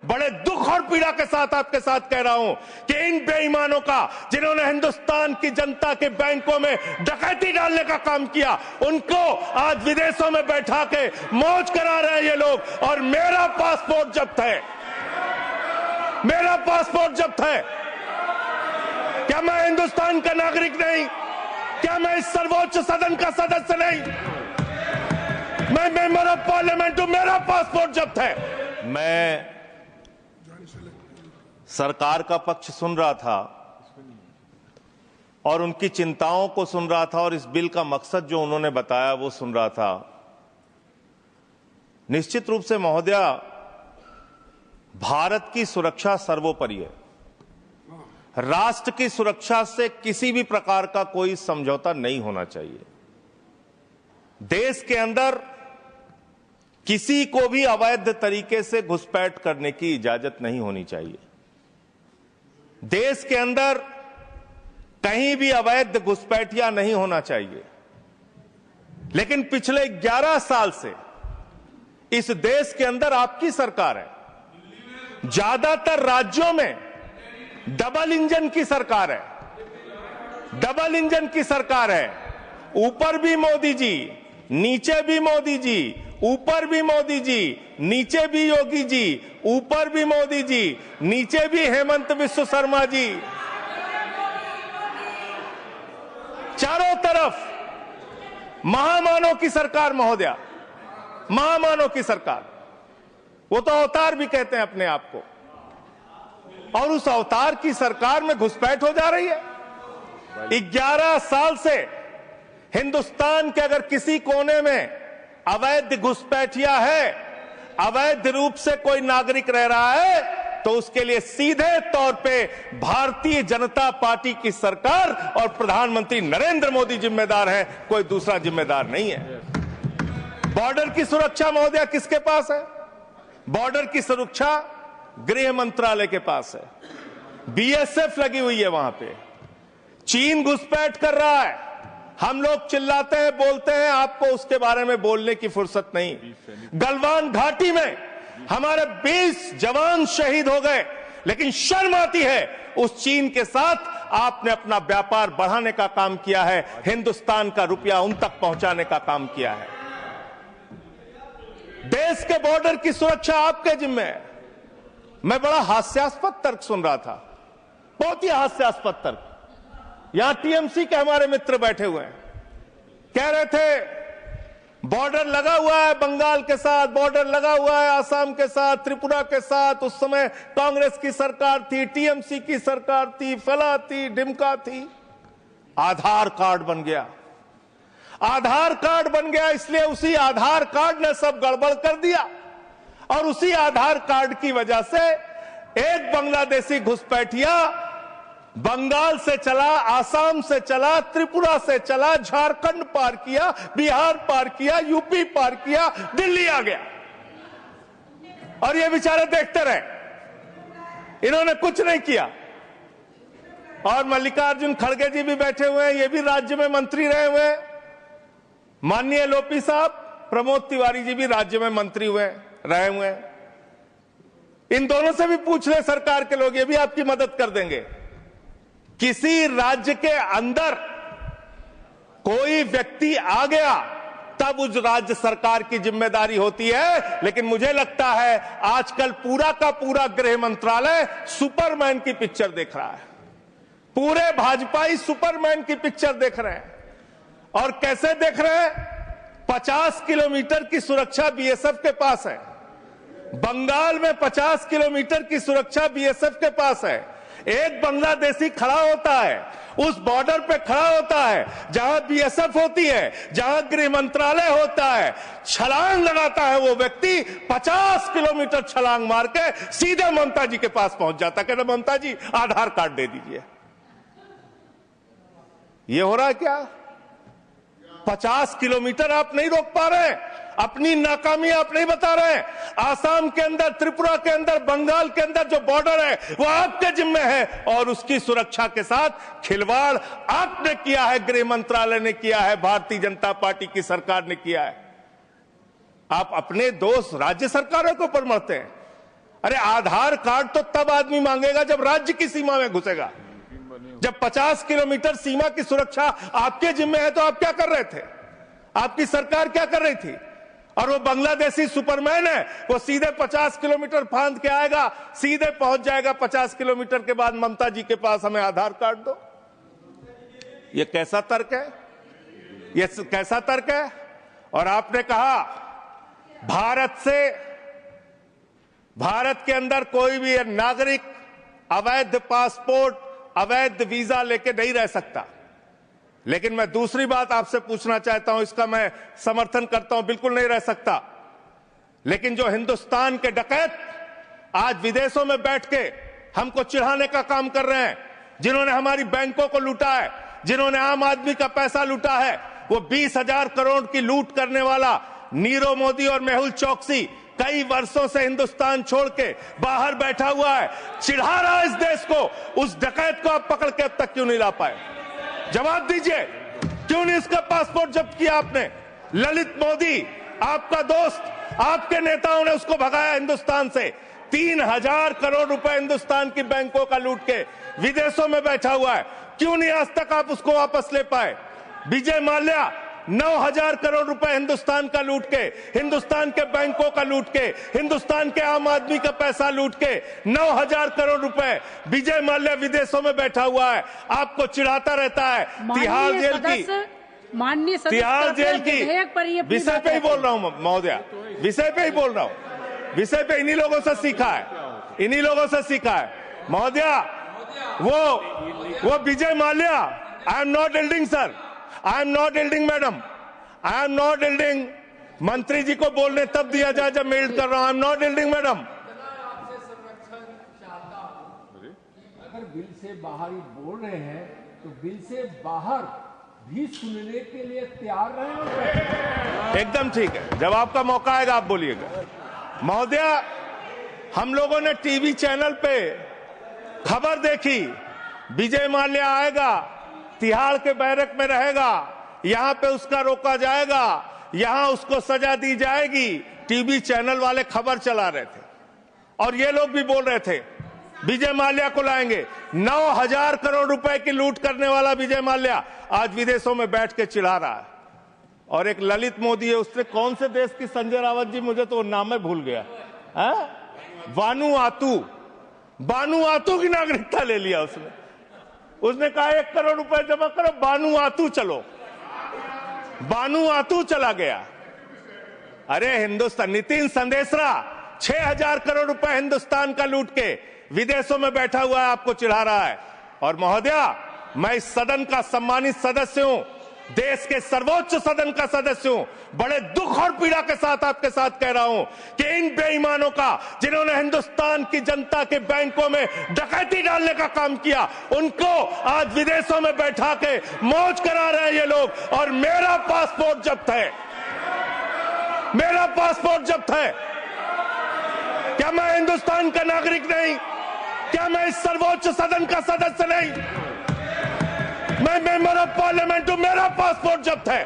बड़े दुख और पीड़ा के साथ आपके साथ कह रहा हूं कि इन बेईमानों का, जिन्होंने हिंदुस्तान की जनता के बैंकों में डकैती डालने का काम किया, उनको आज विदेशों में बैठा के मौज करा रहे हैं ये लोग। और मेरा पासपोर्ट जब्त है, मेरा पासपोर्ट जब्त है। क्या मैं हिंदुस्तान का नागरिक नहीं? क्या मैं इस सर्वोच्च सदन का सदस्य नहीं? मैं मेंबर ऑफ पार्लियामेंट हूं, मेरा पासपोर्ट जब्त है। मैं सरकार का पक्ष सुन रहा था और उनकी चिंताओं को सुन रहा था और इस बिल का मकसद जो उन्होंने बताया वो सुन रहा था। निश्चित रूप से महोदया, भारत की सुरक्षा सर्वोपरि है। राष्ट्र की सुरक्षा से किसी भी प्रकार का कोई समझौता नहीं होना चाहिए। देश के अंदर किसी को भी अवैध तरीके से घुसपैठ करने की इजाजत नहीं होनी चाहिए। देश के अंदर कहीं भी अवैध घुसपैठिया नहीं होना चाहिए। लेकिन पिछले 11 साल से इस देश के अंदर आपकी सरकार है। ज्यादातर राज्यों में डबल इंजन की सरकार है, डबल इंजन की सरकार है। ऊपर भी मोदी जी, नीचे भी मोदी जी, ऊपर भी मोदी जी, नीचे भी योगी जी, ऊपर भी मोदी जी, नीचे भी हेमंत बिस्व शर्मा जी। चारों तरफ महामानव की सरकार महोदया, महामानव की सरकार। वो तो अवतार भी कहते हैं अपने आप को। और उस अवतार की सरकार में घुसपैठ हो जा रही है। 11 साल से हिंदुस्तान के अगर किसी कोने में अवैध घुसपैठिया है, अवैध रूप से कोई नागरिक रह रहा है, तो उसके लिए सीधे तौर पे भारतीय जनता पार्टी की सरकार और प्रधानमंत्री नरेंद्र मोदी जिम्मेदार है, कोई दूसरा जिम्मेदार नहीं है। बॉर्डर की सुरक्षा महोदया किसके पास है? बॉर्डर की सुरक्षा गृह मंत्रालय के पास है। बीएसएफ लगी हुई है वहां पे। चीन घुसपैठ कर रहा है। हम लोग चिल्लाते हैं, बोलते हैं, आपको उसके बारे में बोलने की फुर्सत नहीं। गलवान घाटी में हमारे 20 जवान शहीद हो गए, लेकिन शर्म आती है उस चीन के साथ आपने अपना व्यापार बढ़ाने का काम किया है, हिंदुस्तान का रुपया उन तक पहुंचाने का काम किया है। देश के बॉर्डर की सुरक्षा आपके जिम्मे है। मैं बड़ा हास्यास्पद तर्क सुन रहा था, बहुत ही हास्यास्पद तर्क। यहां टीएमसी के हमारे मित्र बैठे हुए हैं, कह रहे थे बॉर्डर लगा हुआ है बंगाल के साथ, बॉर्डर लगा हुआ है आसाम के साथ, त्रिपुरा के साथ। उस समय कांग्रेस की सरकार थी, टीएमसी की सरकार थी, फला थी, डिमका थी। आधार कार्ड बन गया, आधार कार्ड बन गया, इसलिए उसी आधार कार्ड ने सब गड़बड़ कर दिया। और उसी आधार कार्ड की वजह से एक बांग्लादेशी घुसपैठिया बंगाल से चला, आसाम से चला, त्रिपुरा से चला, झारखंड पार किया, बिहार पार किया, यूपी पार किया, दिल्ली आ गया। और ये बेचारे देखते रहे, इन्होंने कुछ नहीं किया। और मल्लिकार्जुन खड़गे जी भी बैठे हुए हैं, ये भी राज्य में मंत्री रहे हुए हैं। माननीय लोपी साहब, प्रमोद तिवारी जी भी राज्य में मंत्री रहे हुए हैं। इन दोनों से भी पूछ ले सरकार के लोग, ये भी आपकी मदद कर देंगे। किसी राज्य के अंदर कोई व्यक्ति आ गया तब उस राज्य सरकार की जिम्मेदारी होती है। लेकिन मुझे लगता है आजकल पूरा का पूरा गृह मंत्रालय सुपरमैन की पिक्चर देख रहा है। पूरे भाजपाई सुपरमैन की पिक्चर देख रहे हैं। और कैसे देख रहे हैं? 50 किलोमीटर की सुरक्षा बीएसएफ के पास है। बंगाल में 50 किलोमीटर की सुरक्षा बीएसएफ के पास है। एक बांग्लादेशी खड़ा होता है, उस बॉर्डर पे खड़ा होता है जहां बीएसएफ होती है, जहां गृह मंत्रालय होता है, छलांग लगाता है वो व्यक्ति, 50 किलोमीटर छलांग मार के सीधे ममता जी के पास पहुंच जाता है। कहते ममता जी आधार कार्ड दे दीजिए। ये हो रहा है क्या? 50 किलोमीटर आप नहीं रोक पा रहे हैं, अपनी नाकामी आप नहीं बता रहे हैं। आसाम के अंदर, त्रिपुरा के अंदर, बंगाल के अंदर जो बॉर्डर है वो आपके जिम्मे है और उसकी सुरक्षा के साथ खिलवाड़ आपने किया है, गृह मंत्रालय ने किया है, भारतीय जनता पार्टी की सरकार ने किया है। आप अपने दोस्त राज्य सरकारों के ऊपर मरते हैं अरे आधार कार्ड तो तब आदमी मांगेगा जब राज्य की सीमा में घुसेगा। जब 50 किलोमीटर सीमा की सुरक्षा आपके जिम्मे है तो आप क्या कर रहे थे? आपकी सरकार क्या कर रही थी? और वो बांग्लादेशी सुपरमैन है, वो सीधे 50 किलोमीटर फांद के आएगा, सीधे पहुंच जाएगा 50 किलोमीटर के बाद ममता जी के पास, हमें आधार कार्ड दो। ये कैसा तर्क है? ये कैसा तर्क है? और आपने कहा भारत के अंदर कोई भी नागरिक अवैध पासपोर्ट, अवैध वीजा लेके नहीं रह सकता। लेकिन मैं दूसरी बात आपसे पूछना चाहता हूं, इसका मैं समर्थन करता हूं, बिल्कुल नहीं रह सकता। लेकिन जो हिंदुस्तान के डकैत आज विदेशों में बैठ के हमको चिढ़ाने का काम कर रहे हैं, जिन्होंने हमारी बैंकों को लूटा है, जिन्होंने आम आदमी का पैसा लूटा है, वो 20,000 करोड़ की लूट करने वाला नीरव मोदी और मेहुल चौकसी कई वर्षों से हिंदुस्तान छोड़ के बाहर बैठा हुआ है, चिढ़ा रहा है इस देश को। उस डकैत को आप पकड़ के अब तक क्यों नहीं ला पाए? जवाब दीजिए, क्यों नहीं उसका पासपोर्ट जब्त किया आपने? ललित मोदी आपका दोस्त, आपके नेताओं ने उसको भगाया हिंदुस्तान से। 3,000 करोड़ रुपए हिंदुस्तान की बैंकों का लूट के विदेशों में बैठा हुआ है, क्यों नहीं आज तक आप उसको वापस ले पाए? विजय माल्या 9,000 करोड़ रुपए हिंदुस्तान का लूट के, हिंदुस्तान के बैंकों का लूट के, हिंदुस्तान के आम आदमी का पैसा लूट के 9,000 करोड़ रुपए विजय माल्या विदेशों में बैठा हुआ है, आपको चिढ़ाता रहता है। तिहाड़ जेल की, माननीय तिहाड़ जेल की विषय पे ही बोल रहा हूं महोदया, विषय पे ही बोल रहा हूं, विषय पे इन्हीं लोगों से सीखा है, इन्हीं लोगों से सीखा है महोदया। वो Vijay Mallya, I am not eluding sir, I am not eluding madam, I am not eluding. मंत्री जी को बोलने तब दिया जाए जब मैं एल्ड कर रहा हूं। आई एम नॉट एल्डिंग मैडम। अगर बिल से बाहर ही बोल रहे हैं तो बिल से बाहर भी सुनने के लिए तैयार रहे। एकदम ठीक है, जब आपका मौका आएगा आप बोलिएगा। महोदया, हम लोगों ने टीवी चैनल पे खबर देखी, विजय माल्या आएगा, तिहाड़ के बैरक में रहेगा, यहां पे उसका रोका जाएगा, यहां उसको सजा दी जाएगी। टीवी चैनल वाले खबर चला रहे थे और ये लोग भी बोल रहे थे विजय माल्या को लाएंगे। 9,000 करोड़ रुपए की लूट करने वाला विजय माल्या आज विदेशों में बैठ के चिढ़ा रहा है। और एक ललित मोदी है, उसने कौन से देश की, संजय रावत जी, मुझे तो नाम में भूल गया, बानुआतू की नागरिकता ले लिया उसने। उसने कहा 1 करोड़ रुपए जमा करो, बानुआतू चलो, बानुआतू चला गया। अरे हिंदुस्तान, नितिन संदेशरा 6,000 करोड़ रुपए हिंदुस्तान का लूट के विदेशों में बैठा हुआ है, आपको चिढ़ा रहा है। और महोदया, मैं इस सदन का सम्मानित सदस्य हूं, देश के सर्वोच्च सदन का सदस्य हूं, बड़े दुख और पीड़ा के साथ आपके साथ कह रहा हूं कि इन बेईमानों का, जिन्होंने हिंदुस्तान की जनता के बैंकों में डकैती डालने का काम किया, उनको आज विदेशों में बैठा के मौज करा रहे हैं ये लोग। और मेरा पासपोर्ट जब्त है, मेरा पासपोर्ट जब्त है। क्या मैं हिंदुस्तान का नागरिक नहीं? क्या मैं इस सर्वोच्च सदन का सदस्य नहीं? मैं मेंबर ऑफ पार्लियामेंट हूं, मेरा पासपोर्ट जब्त है।